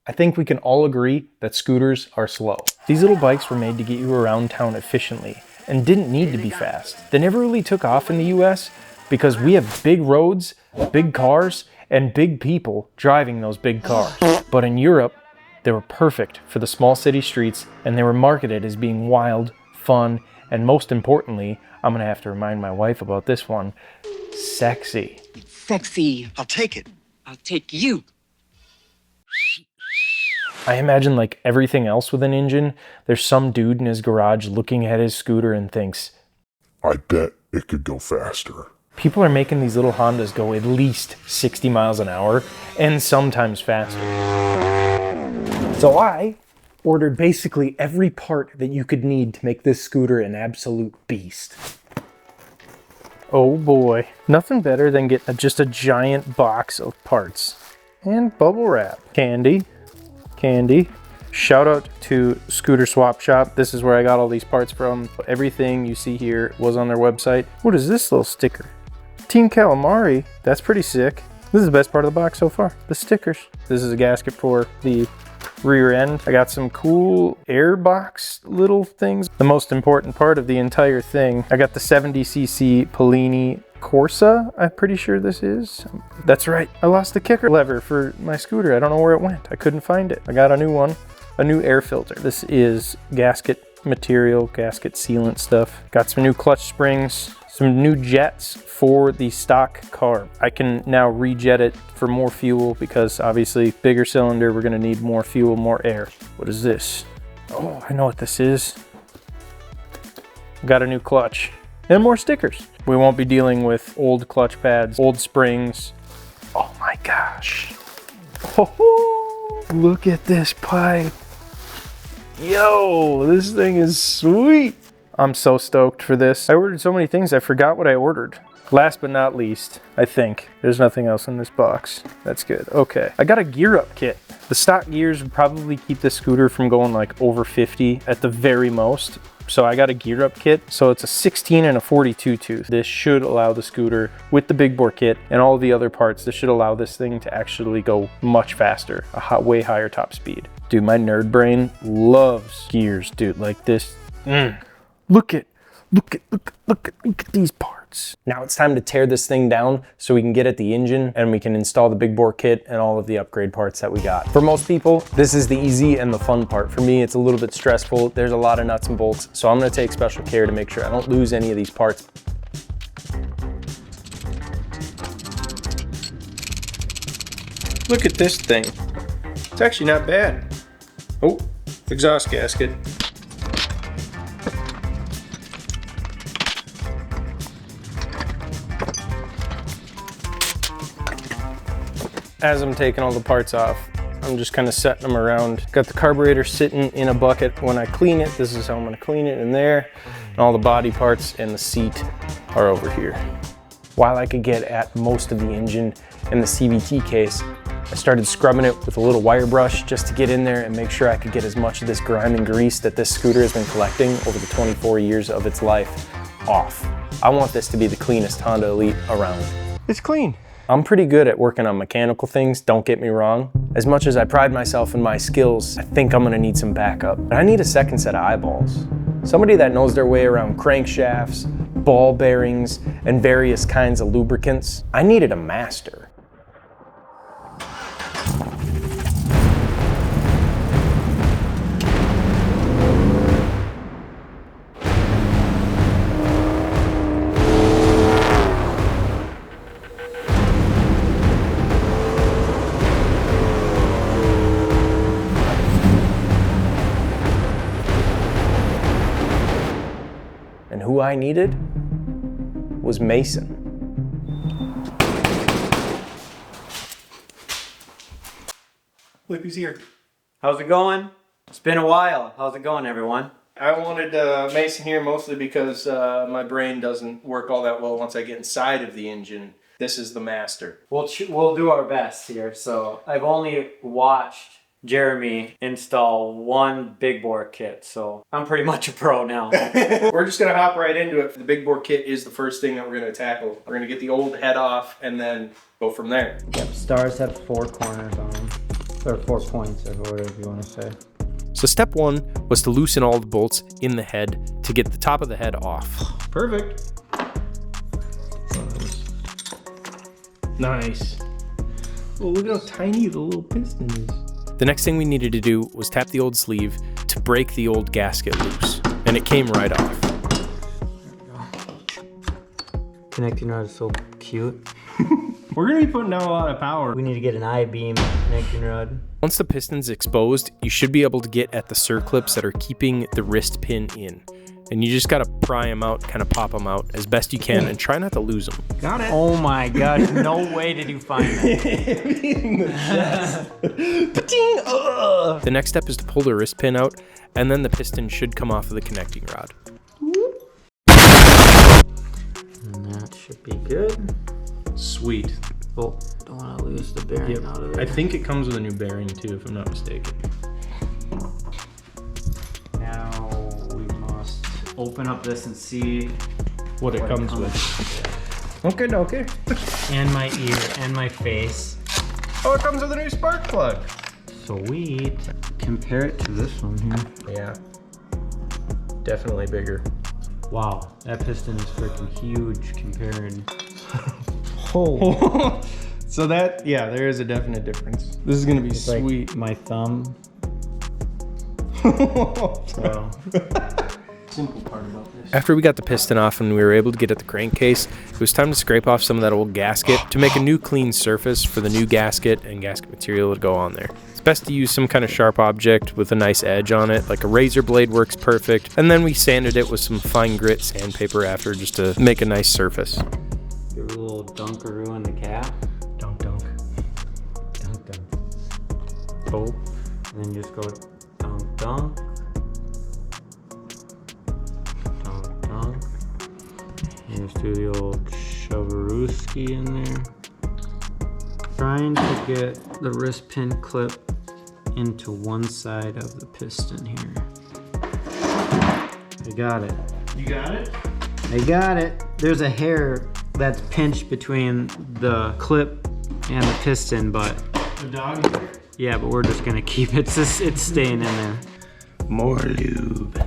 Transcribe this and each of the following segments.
I think we can all agree that scooters are slow. These little bikes were made to get you around town efficiently and didn't need to be fast. They never really took off in the US because we have big roads, big cars, and big people driving those big cars. But in Europe, they were perfect for the small city streets, and they were marketed as being wild, fun, and most importantly, I'm gonna have to remind my wife about this one, sexy. Sexy. I'll take it. I'll take you. I imagine like everything else with an engine, there's some dude in his garage looking at his scooter and thinks, I bet it could go faster. People are making these little Hondas go at least 60 miles an hour and sometimes faster. So I ordered basically every part that you could need to make this scooter an absolute beast. Oh boy, nothing better than getting just a giant box of parts. And bubble wrap. Candy. Shout out to Scooter Swap Shop. This is where I got all these parts from. Everything you see here was on their website. What is this little sticker? Team Calamari. That's pretty sick. This is the best part of the box so far, the stickers. This is a gasket for the rear end. I got some cool air box little things. The most important part of the entire thing, I got the 70cc Pollini Corsa, I'm pretty sure this is. That's right, I lost the kicker lever for my scooter. I don't know where it went. I couldn't find it. I got a new one, a new air filter. This is gasket material, gasket sealant stuff. Got some new clutch springs, some new jets for the stock car. I can now rejet it for more fuel because obviously bigger cylinder, we're gonna need more fuel, more air. What is this? Oh, I know what this is. Got a new clutch and more stickers. We won't be dealing with old clutch pads, old springs. Oh my gosh. Oh, look at this pipe. Yo, this thing is sweet. I'm so stoked for this. I ordered so many things, I forgot what I ordered. Last but not least, I think, there's nothing else in this box. That's good. Okay, I got a gear up kit. The stock gears would probably keep this scooter from going like over 50 at the very most. So I got a gear up kit. So it's a 16 and a 42 tooth. This should allow the scooter with the big bore kit and all the other parts. This should allow this thing to actually go much faster, way higher top speed. Dude, my nerd brain loves gears, dude, like this. Look at these parts. Now it's time to tear this thing down so we can get at the engine and we can install the big bore kit and all of the upgrade parts that we got. For most people, this is the easy and the fun part. For me, it's a little bit stressful. There's a lot of nuts and bolts, so I'm gonna take special care to make sure I don't lose any of these parts. Look at this thing. It's actually not bad. Oh, exhaust gasket. As I'm taking all the parts off, I'm just kind of setting them around. Got the carburetor sitting in a bucket. When I clean it, this is how I'm gonna clean it in there. And all the body parts and the seat are over here. While I could get at most of the engine and the CVT case, I started scrubbing it with a little wire brush just to get in there and make sure I could get as much of this grime and grease that this scooter has been collecting over the 24 years of its life off. I want this to be the cleanest Honda Elite around. It's clean. I'm pretty good at working on mechanical things, don't get me wrong. As much as I pride myself in my skills, I think I'm gonna need some backup. And I need a second set of eyeballs. Somebody that knows their way around crankshafts, ball bearings, and various kinds of lubricants. I needed a master. And who I needed was Mason. Look who's here. How's it going? It's been a while. How's it going, everyone? I wanted Mason here mostly because my brain doesn't work all that well once I get inside of the engine. This is the master. We'll do our best here. So I've only watched Jeremy install one big bore kit, so I'm pretty much a pro now. We're just gonna hop right into it. The big bore kit is the first thing that we're gonna tackle. We're gonna get the old head off and then go from there. Yep, stars have 4 corners on them. Or 4 points, or whatever you want to say. So step 1 was to loosen all the bolts in the head to get the top of the head off. Perfect. Nice. Oh, look how tiny the little piston is. The next thing we needed to do was tap the old sleeve to break the old gasket loose, and it came right off. Connecting rod is so cute. We're gonna be putting out a lot of power. We need to get an I-beam connecting rod. Once the piston's exposed, you should be able to get at the circlips that are keeping the wrist pin in. And you just gotta pry them out, kind of pop them out as best you can, and try not to lose them. Got it. Oh my gosh, no way did you find that. In the chest. The next step is to pull the wrist pin out, and then the piston should come off of the connecting rod. And that should be good. Sweet. Oh, don't want to lose the bearing out of it. I think it comes with a new bearing too, if I'm not mistaken. Now we must open up this and see What it comes with. Okay, okay. And my ear and my face. Oh, it comes with a new spark plug. Sweet. Compare it to this one here. Yeah. Definitely bigger. Wow, that piston is freaking huge compared. Oh. So that, yeah, there is a definite difference. This is gonna be It's sweet. like my thumb. So. Simple part about this. After we got the piston off and we were able to get at the crankcase, it was time to scrape off some of that old gasket to make a new clean surface for the new gasket and gasket material to go on there. It's best to use some kind of sharp object with a nice edge on it, like a razor blade works perfect, and then we sanded it with some fine grit sandpaper after just to make a nice surface. Give it a little dunkaroo in the cap. Dunk, dunk. Dunk, dunk. Oh. And then just go dunk, dunk. Dunk, dunk. And just do the old shovarooski in there. Trying to get the wrist pin clip into one side of the piston here. I got it. You got it? I got it. There's a hair that's pinched between the clip and the piston, but The dog here? yeah, but we're just gonna keep it. It's staying in there. More lube.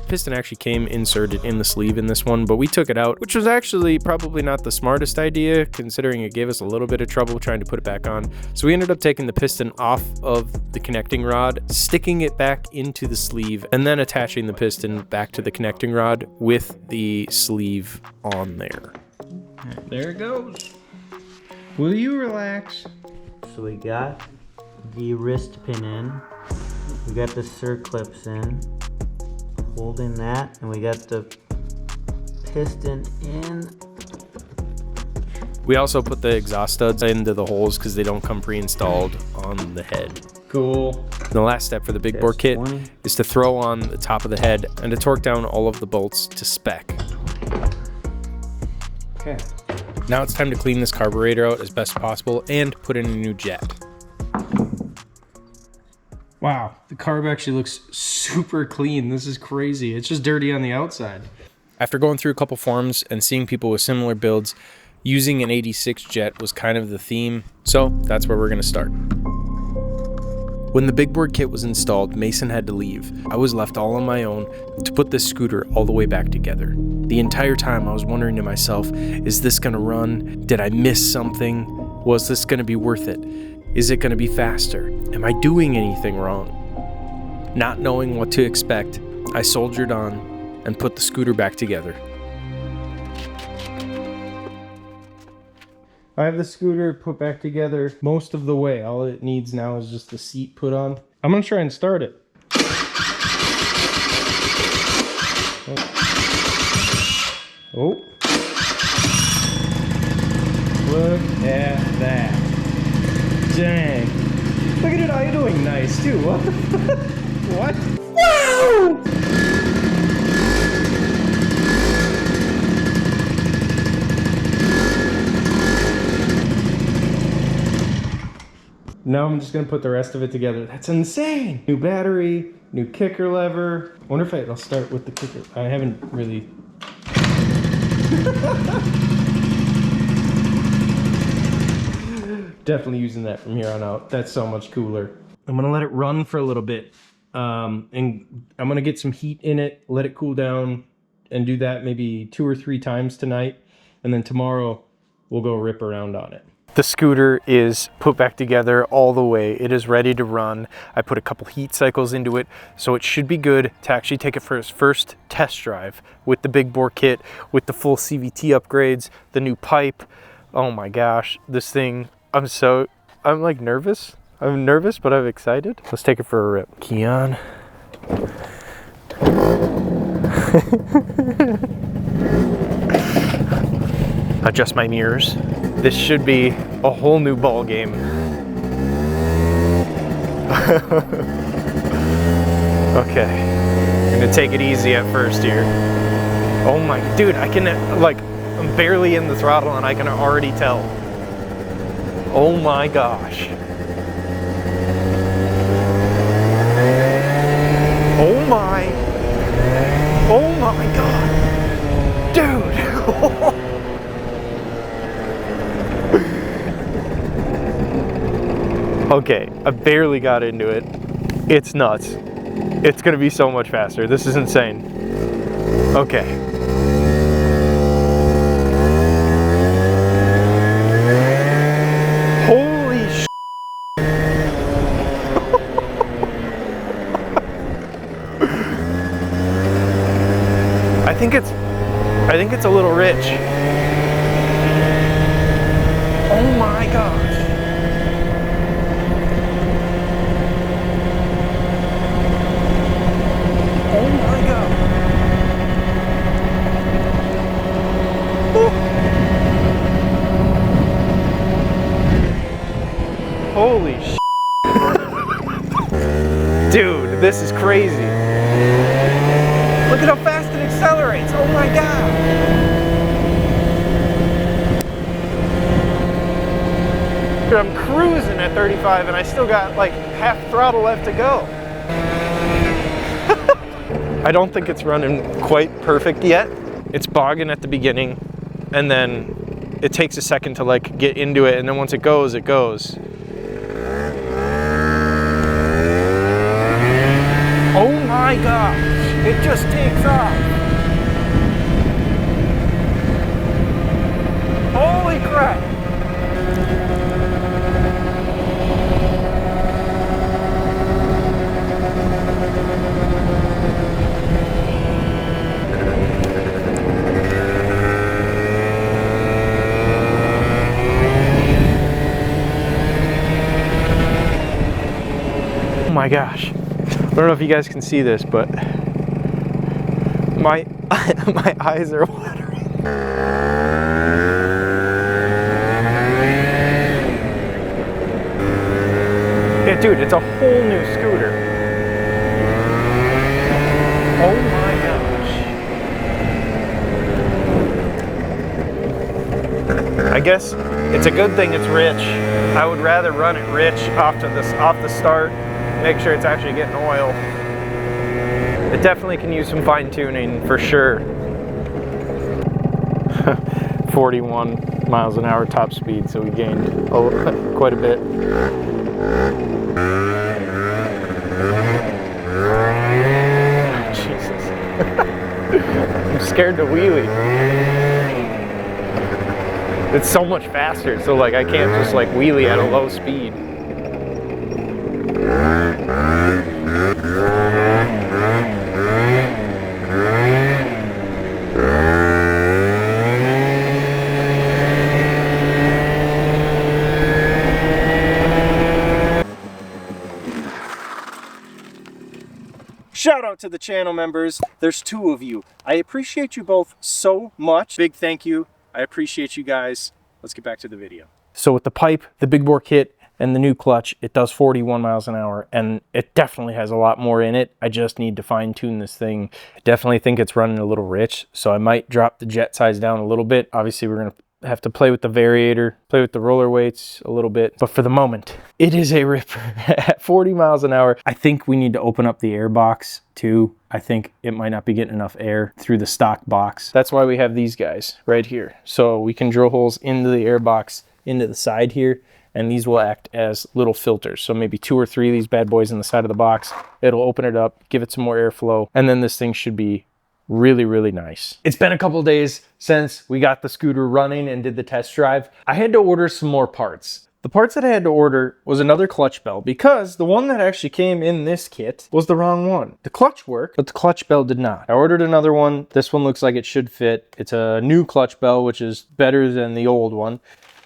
Piston actually came inserted in the sleeve in this one, but we took it out, which was actually probably not the smartest idea, considering it gave us a little bit of trouble trying to put it back on. So we ended up taking the piston off of the connecting rod, sticking it back into the sleeve, and then attaching the piston back to the connecting rod with the sleeve on there. There it goes. Will you relax? So we got the wrist pin in. We got the circlips in. Holding that, and we got the piston in. We also put the exhaust studs into the holes because they don't come pre-installed on the head. Cool. The last step for the Big Bore Kit 20. is to throw on the top of the head and to torque down all of the bolts to spec. Okay. Now it's time to clean this carburetor out as best possible and put in a new jet. Wow, the carb actually looks super clean. This is crazy. It's just dirty on the outside. After going through a couple forums and seeing people with similar builds, using an 86 jet was kind of the theme, so that's where we're going to start. When the Big Bore Kit was installed, Mason had to leave. I was left all on my own to put this scooter all the way back together. The entire time I was wondering to myself, is this going to run? Did I miss something? Was this going to be worth it? Is it going to be faster? Am I doing anything wrong? Not knowing what to expect, I soldiered on and put the scooter back together. I have the scooter put back together most of the way. All it needs now is just the seat put on. I'm gonna try and start it. Oh. Look at that. Dang. Look at it idling nice too. What the fuck? What? Wow! Now I'm just gonna put the rest of it together. That's insane! New battery, new kicker lever. I wonder if I'll start with the kicker. I haven't really. definitely using that from here on out. That's so much cooler. I'm gonna let it run for a little bit. And I'm gonna get some heat in it, let it cool down, and do that maybe 2 or 3 times tonight. And then tomorrow we'll go rip around on it. The scooter is put back together all the way. It is ready to run. I put a couple heat cycles into it, so it should be good to actually take it for its first test drive with the Big Bore Kit, with the full CVT upgrades, the new pipe. Oh my gosh, this thing, I'm like nervous. I'm nervous, but I'm excited. Let's take it for a rip. Key on. Adjust my mirrors. This should be a whole new ball game. Okay, I'm gonna take it easy at first here. Oh my, dude, I can, like, I'm barely in the throttle and I can already tell. Oh my gosh. Oh my God. Dude. Okay, I barely got into it. It's nuts. It's gonna be so much faster. This is insane. Okay. Holy sh**. I think it's a little rich. Oh my gosh. Oh my God. Holy sh**. Dude, this is crazy. Look at how fast it accelerates. Oh my God. Dude, I'm cruising at 35 and I still got like half throttle left to go. I don't think it's running quite perfect yet. It's bogging at the beginning and then it takes a second to like get into it, and then once it goes, it goes. Oh my gosh, it just takes off. Holy crap. Oh my gosh. I don't know if you guys can see this, but my eyes are watering. Yeah, dude, it's a whole new scooter. Oh my gosh. I guess it's a good thing it's rich. I would rather run it rich off the start. Make sure it's actually getting oil. It definitely can use some fine tuning for sure. 41 miles an hour top speed, so we gained quite a bit. Jesus. I'm scared to wheelie. It's so much faster, so like I can't just like wheelie at a low speed. Shout out to the channel members. There's 2 of you. I appreciate you both so much. Big thank you. I appreciate you guys. Let's get back to the video. So with the pipe, the Big Bore Kit, and the new clutch, it does 41 miles an hour, and it definitely has a lot more in it. I just need to fine tune this thing. I definitely think it's running a little rich, so I might drop the jet size down a little bit. Obviously, we're gonna have to play with the variator, play with the roller weights a little bit, but for the moment, it is a ripper at 40 miles an hour. I think we need to open up the air box too. I think it might not be getting enough air through the stock box. That's why we have these guys right here. So we can drill holes into the air box, into the side here, and these will act as little filters. So maybe 2 or 3 of these bad boys in the side of the box. It'll open it up, give it some more airflow, and then this thing should be really, really nice. It's been a couple of days since we got the scooter running and did the test drive. I had to order some more parts. The parts that I had to order was another clutch bell because the one that actually came in this kit was the wrong one. The clutch worked, but the clutch bell did not. I ordered another one. This one looks like it should fit. It's a new clutch bell, which is better than the old one.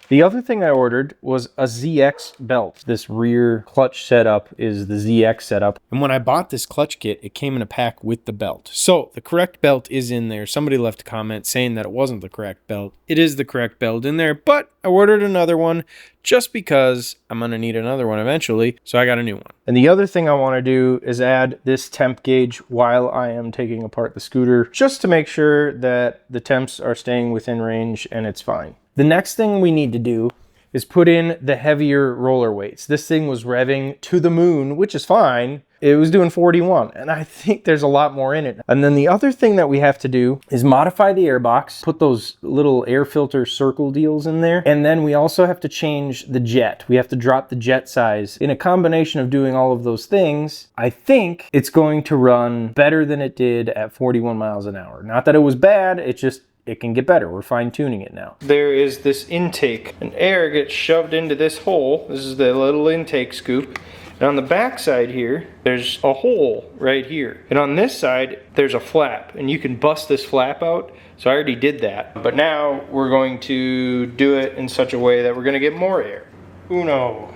The other thing I ordered was a ZX belt. This rear clutch setup is the ZX setup. And when I bought this clutch kit, it came in a pack with the belt. So the correct belt is in there. Somebody left a comment saying that it wasn't the correct belt. It is the correct belt in there, but I ordered another one just because I'm going to need another one eventually. So I got a new one. And the other thing I want to do is add this temp gauge while I am taking apart the scooter, just to make sure that the temps are staying within range and it's fine. The next thing we need to do is put in the heavier roller weights. This thing was revving to the moon, which is fine. It was doing 41, and I think there's a lot more in it. And then the other thing that we have to do is modify the airbox, put those little air filter circle deals in there, and then we also have to change the jet. We have to drop the jet size. In a combination of doing all of those things, I think it's going to run better than it did at 41 miles an hour. Not that it was bad, it can get better. We're fine tuning it now. There is this intake, and air gets shoved into this hole. This is the little intake scoop. And on the back side here, there's a hole right here. And on this side, there's a flap, and you can bust this flap out. So I already did that. But now we're going to do it in such a way that we're gonna get more air. Uno.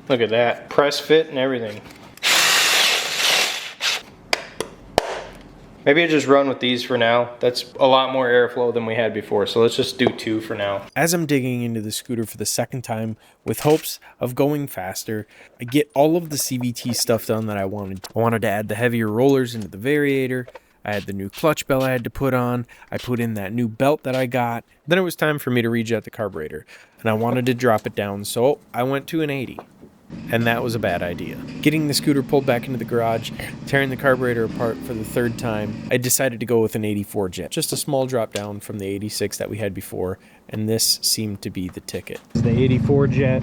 Look at that, press fit and everything. Maybe I just run with these for now. That's a lot more airflow than we had before, so let's just do 2 for now. As I'm digging into the scooter for the second time with hopes of going faster, I get all of the CVT stuff done that I wanted. I wanted to add the heavier rollers into the variator. I had the new clutch bell I had to put on. I put in that new belt that I got. Then it was time for me to rejet the carburetor, and I wanted to drop it down, so I went to an 80. And that was a bad idea. Getting the scooter pulled back into the garage, tearing the carburetor apart for the 3rd time, I decided to go with an 84 jet. Just a small drop down from the 86 that we had before, and this seemed to be the ticket. The 84 jet,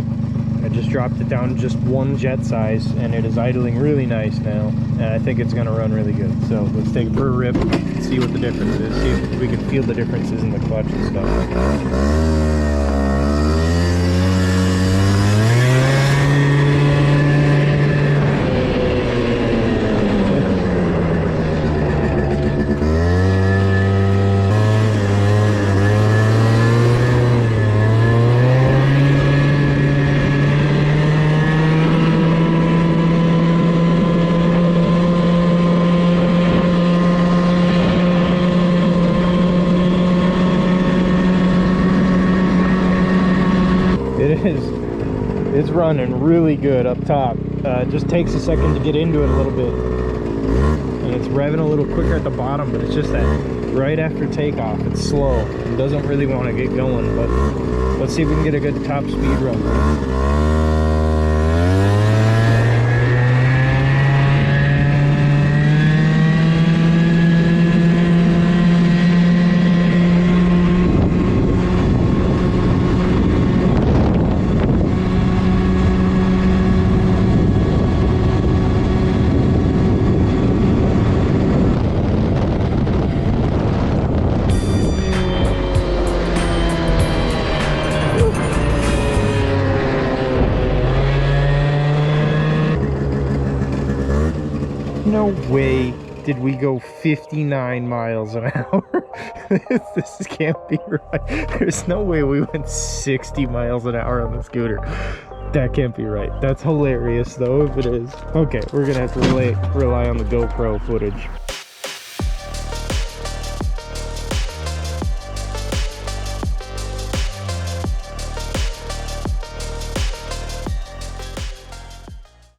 I just dropped it down just 1 jet size, and it is idling really nice now, and I think it's gonna run really good. So let's take it for a rip, see what the difference is, see if we can feel the differences in the clutch and stuff. It's running really good up top. It just takes a second to get into it a little bit. And it's revving a little quicker at the bottom, but it's just that right after takeoff, it's slow. It doesn't really want to get going, but let's see if we can get a good top speed run. No way did we go 59 miles an hour. This can't be right. There's no way we went 60 miles an hour on the scooter. That can't be right. That's hilarious though if it is. Okay, we're gonna have to rely on the GoPro footage.